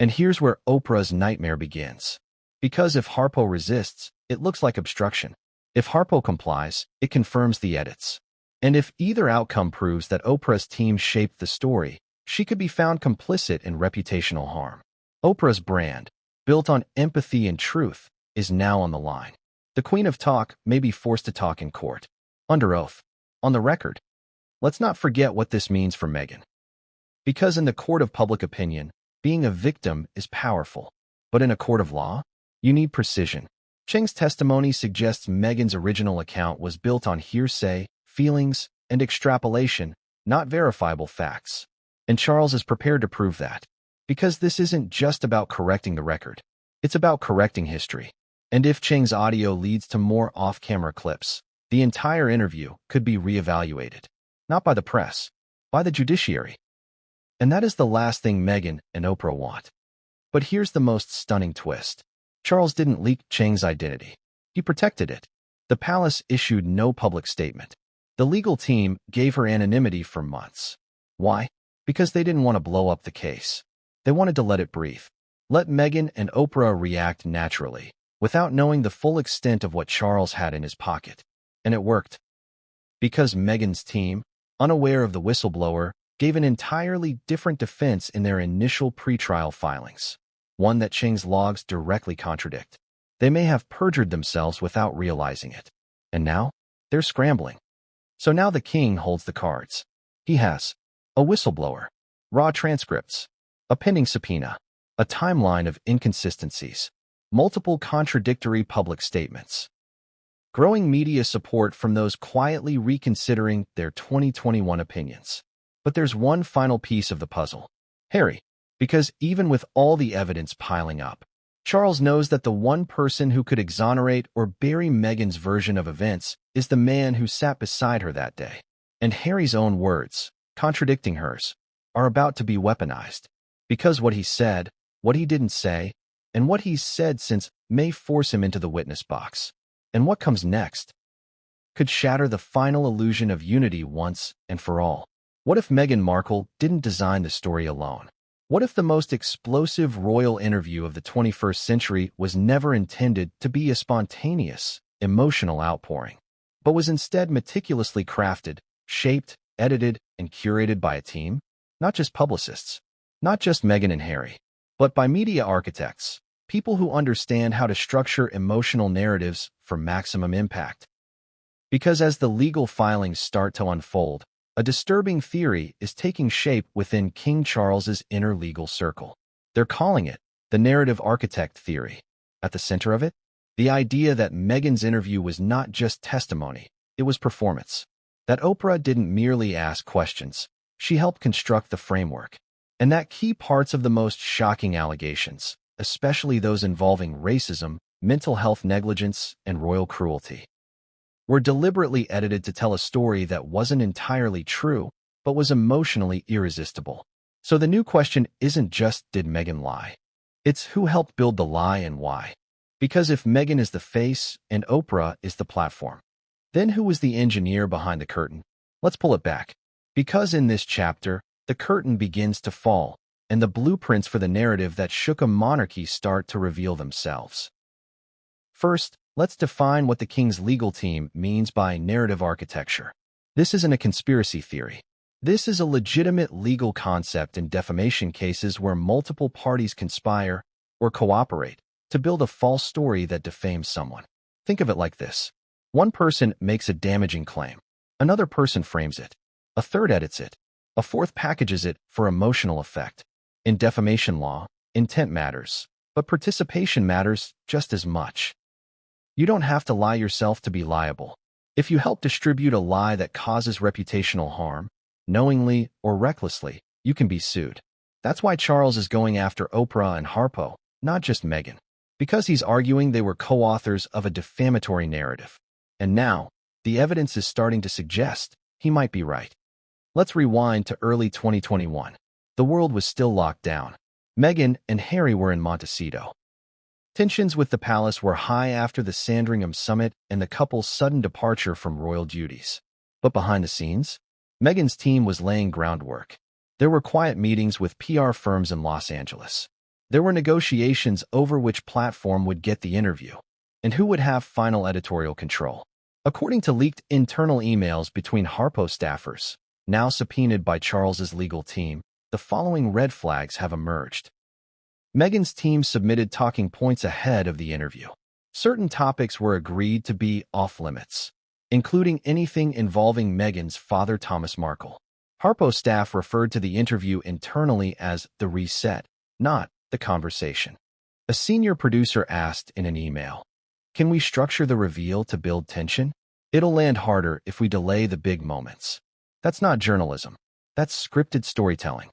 And here's where Oprah's nightmare begins. Because if Harpo resists, it looks like obstruction. If Harpo complies, it confirms the edits. And if either outcome proves that Oprah's team shaped the story, she could be found complicit in reputational harm. Oprah's brand, built on empathy and truth, is now on the line. The Queen of Talk may be forced to talk in court. Under oath. On the record. Let's not forget what this means for Meghan. Because in the court of public opinion, being a victim is powerful. But in a court of law, you need precision. Cheng's testimony suggests Meghan's original account was built on hearsay, feelings, and extrapolation, not verifiable facts. And Charles is prepared to prove that. Because this isn't just about correcting the record. It's about correcting history. And if Cheng's audio leads to more off-camera clips, the entire interview could be reevaluated. Not by the press, by the judiciary. And that is the last thing Meghan and Oprah want. But here's the most stunning twist. Charles didn't leak Cheng's identity. He protected it. The palace issued no public statement. The legal team gave her anonymity for months. Why? Because they didn't want to blow up the case. They wanted to let it breathe. Let Meghan and Oprah react naturally, without knowing the full extent of what Charles had in his pocket. And it worked. Because Meghan's team, unaware of the whistleblower, gave an entirely different defense in their initial pretrial filings, one that Cheng's logs directly contradict. They may have perjured themselves without realizing it. And now, they're scrambling. So now the king holds the cards. He has a whistleblower, raw transcripts, a pending subpoena, a timeline of inconsistencies, multiple contradictory public statements, growing media support from those quietly reconsidering their 2021 opinions. But there's one final piece of the puzzle. Harry. Because even with all the evidence piling up, Charles knows that the one person who could exonerate or bury Meghan's version of events is the man who sat beside her that day. And Harry's own words, contradicting hers, are about to be weaponized. Because what he said, what he didn't say, and what he's said since may force him into the witness box. And what comes next could shatter the final illusion of unity once and for all. What if Meghan Markle didn't design the story alone? What if the most explosive royal interview of the 21st century was never intended to be a spontaneous, emotional outpouring, but was instead meticulously crafted, shaped, edited, and curated by a team? Not just publicists, not just Meghan and Harry, but by media architects, people who understand how to structure emotional narratives for maximum impact. Because as the legal filings start to unfold, a disturbing theory is taking shape within King Charles's inner legal circle. They're calling it the narrative architect theory. At the center of it, the idea that Meghan's interview was not just testimony, it was performance. That Oprah didn't merely ask questions, she helped construct the framework. And that key parts of the most shocking allegations, especially those involving racism, mental health negligence, and royal cruelty, were deliberately edited to tell a story that wasn't entirely true, but was emotionally irresistible. So the new question isn't just did Meghan lie? It's who helped build the lie and why. Because if Meghan is the face and Oprah is the platform, then who was the engineer behind the curtain? Let's pull it back. Because in this chapter, the curtain begins to fall, and the blueprints for the narrative that shook a monarchy start to reveal themselves. First, let's define what the king's legal team means by narrative architecture. This isn't a conspiracy theory. This is a legitimate legal concept in defamation cases where multiple parties conspire or cooperate to build a false story that defames someone. Think of it like this. One person makes a damaging claim. Another person frames it. A third edits it. A fourth packages it for emotional effect. In defamation law, intent matters, but participation matters just as much. You don't have to lie yourself to be liable. If you help distribute a lie that causes reputational harm, knowingly or recklessly, you can be sued. That's why Charles is going after Oprah and Harpo, not just Meghan. Because he's arguing they were co-authors of a defamatory narrative. And now, the evidence is starting to suggest he might be right. Let's rewind to early 2021. The world was still locked down. Meghan and Harry were in Montecito. Tensions with the palace were high after the Sandringham summit and the couple's sudden departure from royal duties. But behind the scenes, Meghan's team was laying groundwork. There were quiet meetings with PR firms in Los Angeles. There were negotiations over which platform would get the interview and who would have final editorial control. According to leaked internal emails between Harpo staffers, now subpoenaed by Charles's legal team, the following red flags have emerged. Meghan's team submitted talking points ahead of the interview. Certain topics were agreed to be off-limits, including anything involving Meghan's father, Thomas Markle. Harpo staff referred to the interview internally as the reset, not the conversation. A senior producer asked in an email, "Can we structure the reveal to build tension? It'll land harder if we delay the big moments." That's not journalism. That's scripted storytelling.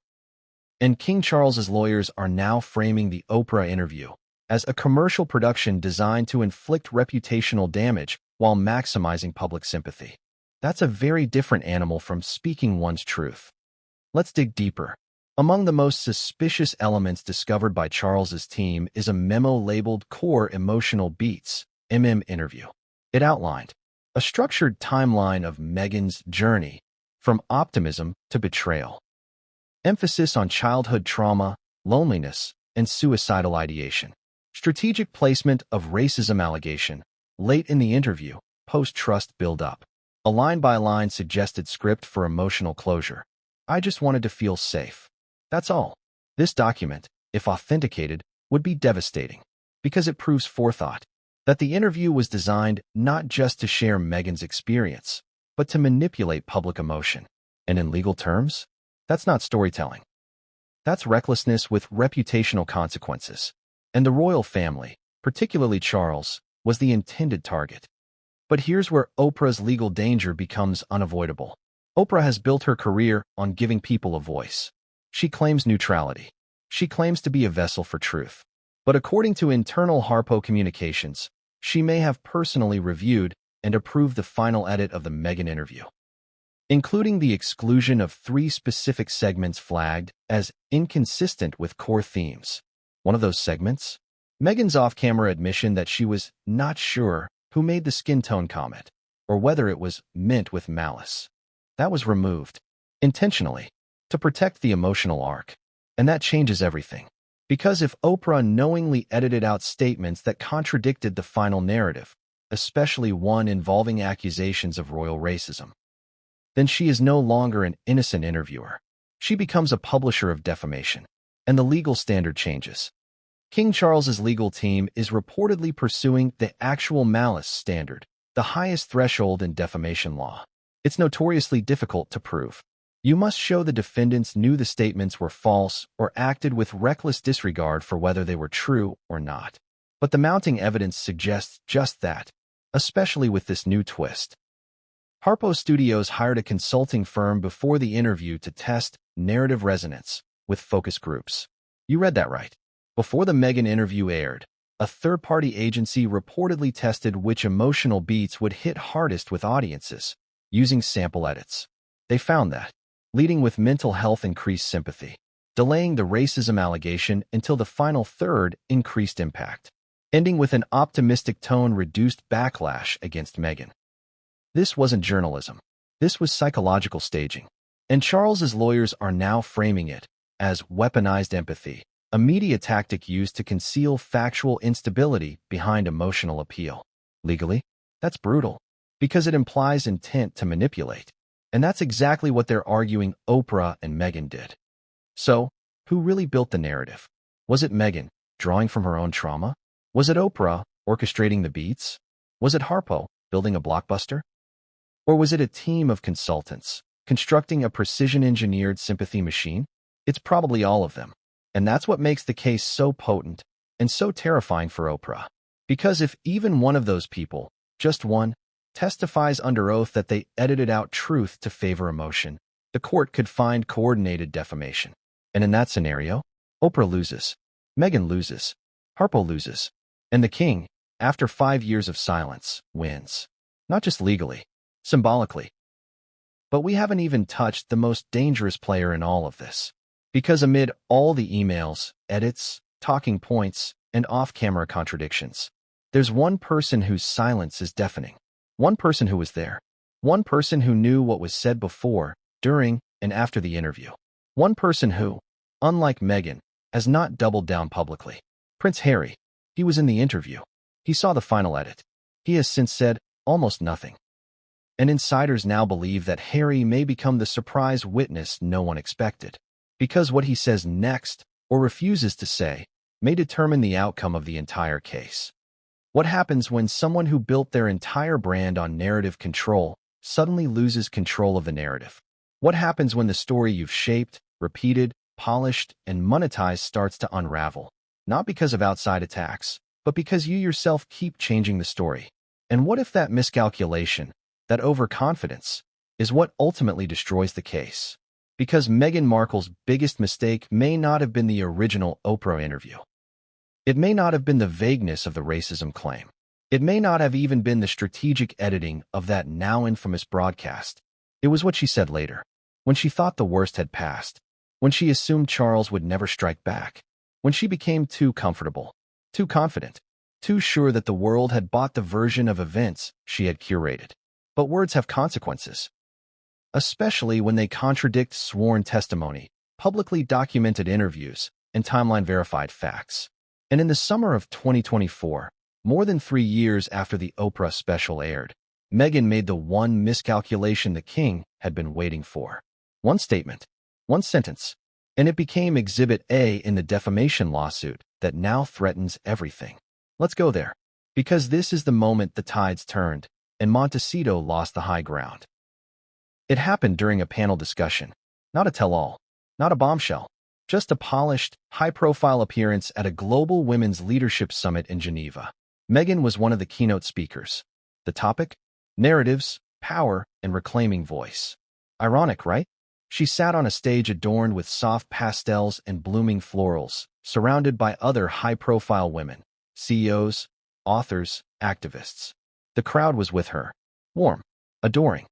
And King Charles's lawyers are now framing the Oprah interview as a commercial production designed to inflict reputational damage while maximizing public sympathy. That's a very different animal from speaking one's truth. Let's dig deeper. Among the most suspicious elements discovered by Charles's team is a memo labeled Core Emotional Beats, interview. It outlined a structured timeline of Meghan's journey from optimism to betrayal. Emphasis on childhood trauma, loneliness, and suicidal ideation. Strategic placement of racism allegation. Late in the interview, post-trust build-up. A line-by-line suggested script for emotional closure. "I just wanted to feel safe. That's all." This document, if authenticated, would be devastating because it proves forethought, that the interview was designed not just to share Meghan's experience, but to manipulate public emotion. And in legal terms, that's not storytelling. That's recklessness with reputational consequences. And the royal family, particularly Charles, was the intended target. But here's where Oprah's legal danger becomes unavoidable. Oprah has built her career on giving people a voice. She claims neutrality. She claims to be a vessel for truth. But according to internal Harpo communications, she may have personally reviewed and approved the final edit of the Meghan interview, including the exclusion of 3 specific segments flagged as inconsistent with core themes. One of those segments? Meghan's off-camera admission that she was not sure who made the skin tone comment, or whether it was meant with malice. That was removed, intentionally, to protect the emotional arc. And that changes everything. Because if Oprah knowingly edited out statements that contradicted the final narrative, especially one involving accusations of royal racism, then she is no longer an innocent interviewer. She becomes a publisher of defamation, and the legal standard changes. King Charles's legal team is reportedly pursuing the actual malice standard, the highest threshold in defamation law. It's notoriously difficult to prove. You must show the defendants knew the statements were false or acted with reckless disregard for whether they were true or not. But the mounting evidence suggests just that, especially with this new twist. Harpo Studios hired a consulting firm before the interview to test narrative resonance with focus groups. You read that right. Before the Meghan interview aired, a third-party agency reportedly tested which emotional beats would hit hardest with audiences, using sample edits. They found that, leading with mental health increased sympathy, delaying the racism allegation until the final third increased impact, ending with an optimistic tone reduced backlash against Meghan. This wasn't journalism. This was psychological staging. And Charles's lawyers are now framing it as weaponized empathy, a media tactic used to conceal factual instability behind emotional appeal. Legally, that's brutal, because it implies intent to manipulate. And that's exactly what they're arguing Oprah and Meghan did. So, who really built the narrative? Was it Meghan, drawing from her own trauma? Was it Oprah, orchestrating the beats? Was it Harpo, building a blockbuster? Or was it a team of consultants, constructing a precision-engineered sympathy machine? It's probably all of them. And that's what makes the case so potent and so terrifying for Oprah. Because if even one of those people, just one, testifies under oath that they edited out truth to favor emotion, the court could find coordinated defamation. And in that scenario, Oprah loses, Meghan loses, Harpo loses, and the king, after 5 years of silence, wins. Not just legally, symbolically. But we haven't even touched the most dangerous player in all of this. Because amid all the emails, edits, talking points, and off-camera contradictions, there's one person whose silence is deafening. One person who was there. One person who knew what was said before, during, and after the interview. One person who, unlike Meghan, has not doubled down publicly. Prince Harry, he was in the interview. He saw the final edit. He has since said almost nothing. And insiders now believe that Harry may become the surprise witness no one expected, because what he says next, or refuses to say, may determine the outcome of the entire case. What happens when someone who built their entire brand on narrative control suddenly loses control of the narrative? What happens when the story you've shaped, repeated, polished, and monetized starts to unravel? Not because of outside attacks, but because you yourself keep changing the story. And what if that miscalculation, that overconfidence, is what ultimately destroys the case? Because Meghan Markle's biggest mistake may not have been the original Oprah interview. It may not have been the vagueness of the racism claim. It may not have even been the strategic editing of that now infamous broadcast. It was what she said later, when she thought the worst had passed, when she assumed Charles would never strike back, when she became too comfortable, too confident, too sure that the world had bought the version of events she had curated. But words have consequences, especially when they contradict sworn testimony, publicly documented interviews, and timeline-verified facts. And in the summer of 2024, more than 3 years after the Oprah special aired, Meghan made the one miscalculation the king had been waiting for. One statement, one sentence, and it became Exhibit A in the defamation lawsuit that now threatens everything. Let's go there, because this is the moment the tides turned and Montecito lost the high ground. It happened during a panel discussion, not a tell-all, not a bombshell, just a polished, high-profile appearance at a global women's leadership summit in Geneva. Meghan was one of the keynote speakers. The topic? Narratives, power, and reclaiming voice. Ironic, right? She sat on a stage adorned with soft pastels and blooming florals, surrounded by other high-profile women, CEOs, authors, activists. The crowd was with her, warm, adoring.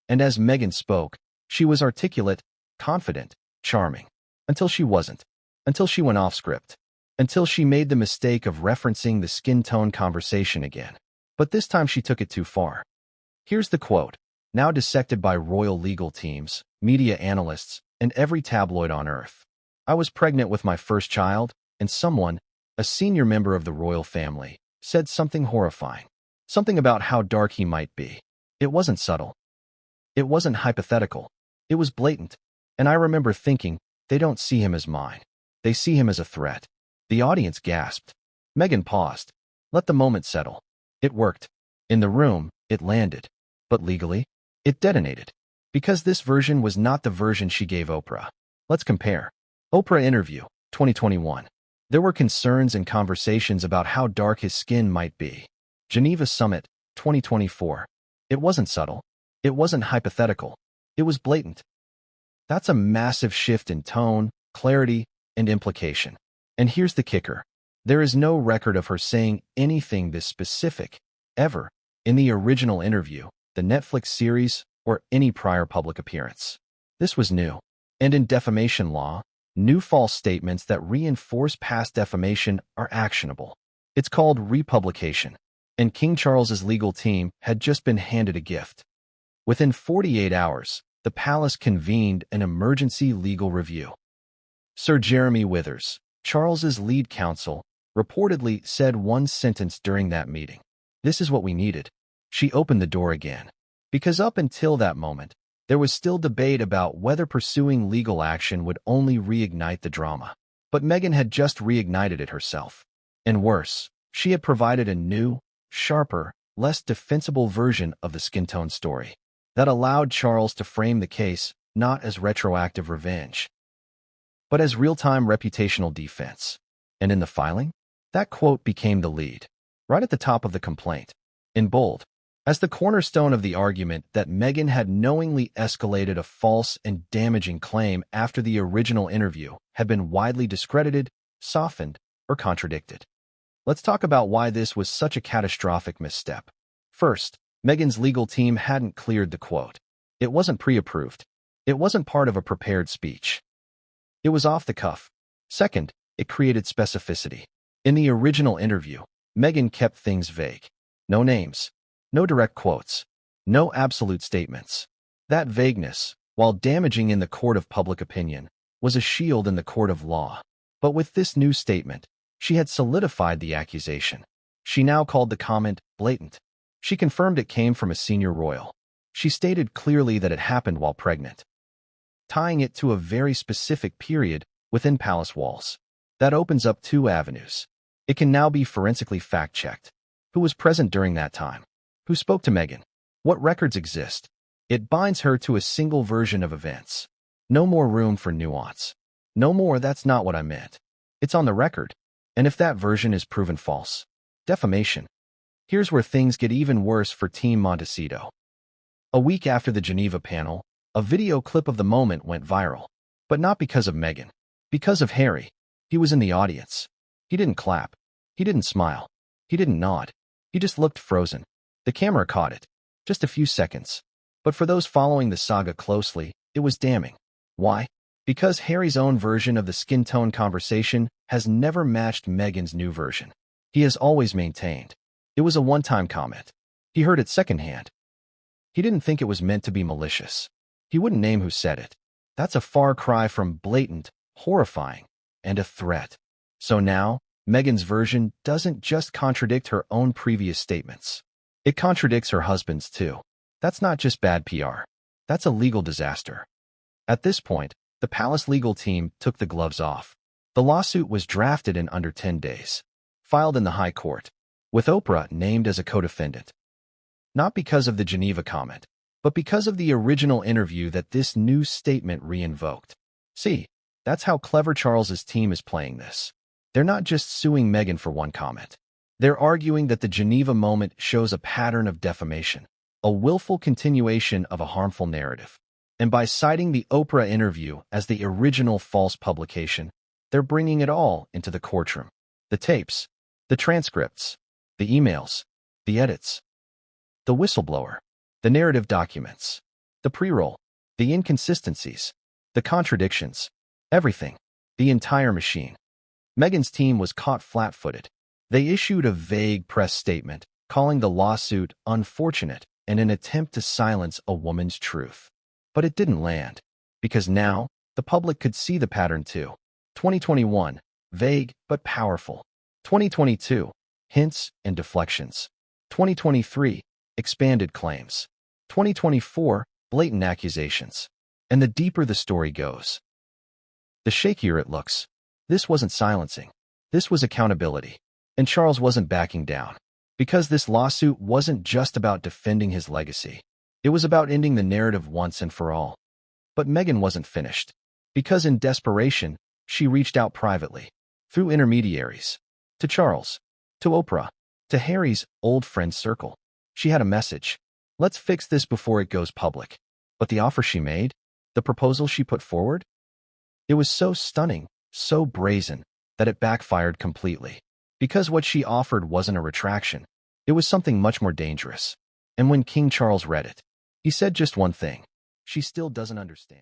And as Meghan spoke, she was articulate, confident, charming. Until she wasn't. Until she went off script. Until she made the mistake of referencing the skin tone conversation again. But this time she took it too far. Here's the quote, now dissected by royal legal teams, media analysts, and every tabloid on earth. I was pregnant with my first child, and someone, a senior member of the royal family, said something horrifying. Something about how dark he might be. It wasn't subtle. It wasn't hypothetical. It was blatant. And I remember thinking, they don't see him as mine. They see him as a threat. The audience gasped. Meghan paused. Let the moment settle. It worked. In the room, it landed. But legally, it detonated. Because this version was not the version she gave Oprah. Let's compare. Oprah interview, 2021. There were concerns and conversations about how dark his skin might be. Geneva Summit, 2024. It wasn't subtle. It wasn't hypothetical. It was blatant. That's a massive shift in tone, clarity, and implication. And here's the kicker. There is no record of her saying anything this specific, ever, in the original interview, the Netflix series, or any prior public appearance. This was new. And in defamation law, new false statements that reinforce past defamation are actionable. It's called republication. And King Charles's legal team had just been handed a gift. Within 48 hours, the palace convened an emergency legal review. Sir Jeremy Withers, Charles's lead counsel, reportedly said one sentence during that meeting. This is what we needed. She opened the door again. Because up until that moment, there was still debate about whether pursuing legal action would only reignite the drama. But Meghan had just reignited it herself. And worse, she had provided a new, sharper, less defensible version of the skin tone story that allowed Charles to frame the case not as retroactive revenge, but as real-time reputational defense. And in the filing, that quote became the lead, right at the top of the complaint, in bold, as the cornerstone of the argument that Meghan had knowingly escalated a false and damaging claim after the original interview had been widely discredited, softened, or contradicted. Let's talk about why this was such a catastrophic misstep. First, Meghan's legal team hadn't cleared the quote. It wasn't pre-approved. It wasn't part of a prepared speech. It was off the cuff. Second, it created specificity. In the original interview, Meghan kept things vague. No names, no direct quotes, no absolute statements. That vagueness, while damaging in the court of public opinion, was a shield in the court of law. But with this new statement, she had solidified the accusation. She now called the comment blatant. She confirmed it came from a senior royal. She stated clearly that it happened while pregnant, tying it to a very specific period within palace walls. That opens up two avenues. It can now be forensically fact-checked. Who was present during that time? Who spoke to Meghan? What records exist? It binds her to a single version of events. No more room for nuance. No more "that's not what I meant." It's on the record. And if that version is proven false, defamation. Here's where things get even worse for Team Montecito. A week after the Geneva panel, a video clip of the moment went viral. But not because of Meghan. Because of Harry. He was in the audience. He didn't clap. He didn't smile. He didn't nod. He just looked frozen. The camera caught it. Just a few seconds. But for those following the saga closely, it was damning. Why? Because Harry's own version of the skin tone conversation has never matched Meghan's new version. He has always maintained it was a one-time comment. He heard it secondhand. He didn't think it was meant to be malicious. He wouldn't name who said it. That's a far cry from blatant, horrifying, and a threat. So now, Meghan's version doesn't just contradict her own previous statements. It contradicts her husband's too. That's not just bad PR. That's a legal disaster. At this point, the palace legal team took the gloves off. The lawsuit was drafted in under 10 days, filed in the High Court, with Oprah named as a co-defendant. Not because of the Geneva comment, but because of the original interview that this new statement re-invoked. See, that's how clever Charles's team is playing this. They're not just suing Meghan for one comment. They're arguing that the Geneva moment shows a pattern of defamation, a willful continuation of a harmful narrative. And by citing the Oprah interview as the original false publication, they're bringing it all into the courtroom. The tapes, the transcripts, the emails, the edits, the whistleblower, the narrative documents, the pre-roll, the inconsistencies, the contradictions, everything, the entire machine. Meghan's team was caught flat-footed. They issued a vague press statement, calling the lawsuit unfortunate and an attempt to silence a woman's truth. But it didn't land, because now the public could see the pattern too. 2021, vague but powerful. 2022, hints and deflections. 2023, expanded claims. 2024, blatant accusations. And the deeper the story goes, the shakier it looks. This wasn't silencing. This was accountability. And Charles wasn't backing down. Because this lawsuit wasn't just about defending his legacy. It was about ending the narrative once and for all. But Meghan wasn't finished. Because in desperation, she reached out privately, through intermediaries, to Charles, to Oprah, to Harry's old friend circle. She had a message. Let's fix this before it goes public. But the offer she made, the proposal she put forward, it was so stunning, so brazen, that it backfired completely. Because what she offered wasn't a retraction. It was something much more dangerous. And when King Charles read it, he said just one thing: she still doesn't understand.